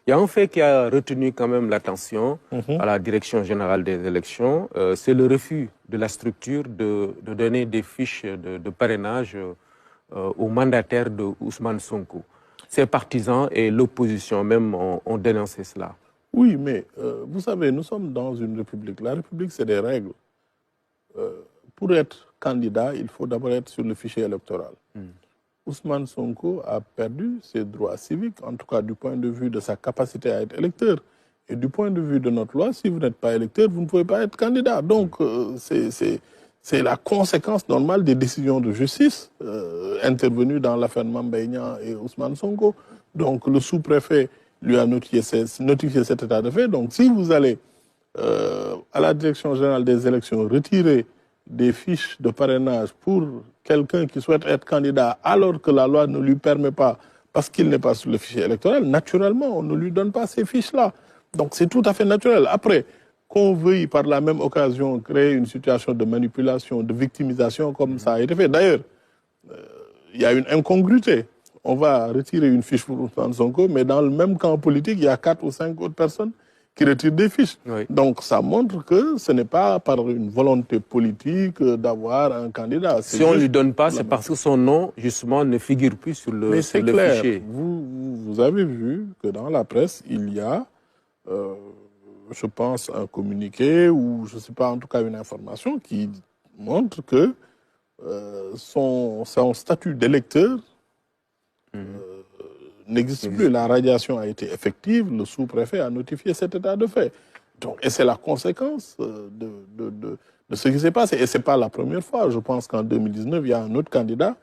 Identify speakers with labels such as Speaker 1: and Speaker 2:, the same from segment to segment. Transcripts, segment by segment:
Speaker 1: Il y a un fait qui a retenu quand même l'attention à la Direction générale des élections, c'est le refus de la structure de donner des fiches de parrainage aux mandataires de Ousmane Sonko. Ses partisans et l'opposition même ont dénoncé cela.
Speaker 2: Oui, mais vous savez, nous sommes dans une république. La république, c'est des règles. Pour être candidat, il faut d'abord être sur le fichier électoral. Ousmane Sonko a perdu ses droits civiques, en tout cas du point de vue de sa capacité à être électeur. Et du point de vue de notre loi, si vous n'êtes pas électeur, vous ne pouvez pas être candidat. Donc, c'est la conséquence normale des décisions de justice intervenues dans l'affaire Mame et Ousmane Sonko. Donc, le sous-préfet lui a notifié cet état de fait. Donc, si vous allez à la Direction générale des élections retirer des fiches de parrainage pour quelqu'un qui souhaite être candidat alors que la loi ne lui permet pas, parce qu'il n'est pas sur le fichier électoral, naturellement, on ne lui donne pas ces fiches-là. Donc c'est tout à fait naturel. Après, qu'on veuille par la même occasion créer une situation de manipulation, de victimisation comme ça a été fait. D'ailleurs, il y a une incongruité. On va retirer une fiche pour Ousmane Sonko, mais dans le même camp politique, il y a 4 ou 5 autres personnes qui retirent des fiches. Oui. Donc ça montre que ce n'est pas par une volonté politique d'avoir un candidat.
Speaker 1: Si on ne lui donne pas, c'est parce que son nom, justement, ne figure plus sur le,
Speaker 2: mais
Speaker 1: sur le
Speaker 2: clair.
Speaker 1: fichier.
Speaker 2: Vous avez vu que dans la presse, il y a, je pense, un communiqué ou, je ne sais pas, en tout cas une information qui montre que son statut d'électeur n'existe plus. La radiation a été effective, le sous-préfet a notifié cet état de fait. Donc, et c'est la conséquence de ce qui s'est passé. Et ce n'est pas la première fois. Je pense qu'en 2019, il y a un autre candidat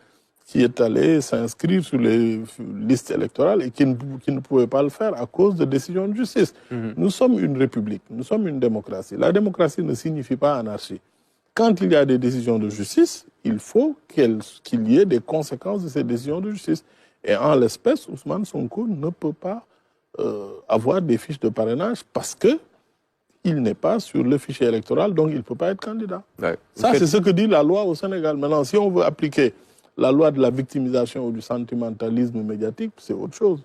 Speaker 2: qui est allé s'inscrire sur les listes électorales et qui ne pouvait pas le faire à cause de décisions de justice. Nous sommes une république, nous sommes une démocratie. La démocratie ne signifie pas anarchie. Quand il y a des décisions de justice, il faut qu'il y ait des conséquences de ces décisions de justice. Et en l'espèce, Ousmane Sonko ne peut pas avoir des fiches de parrainage parce qu'il n'est pas sur le fichier électoral, donc il ne peut pas être candidat. Ouais. Ça, c'est ce que dit la loi au Sénégal. Maintenant, si on veut appliquer la loi de la victimisation ou du sentimentalisme médiatique, c'est autre chose.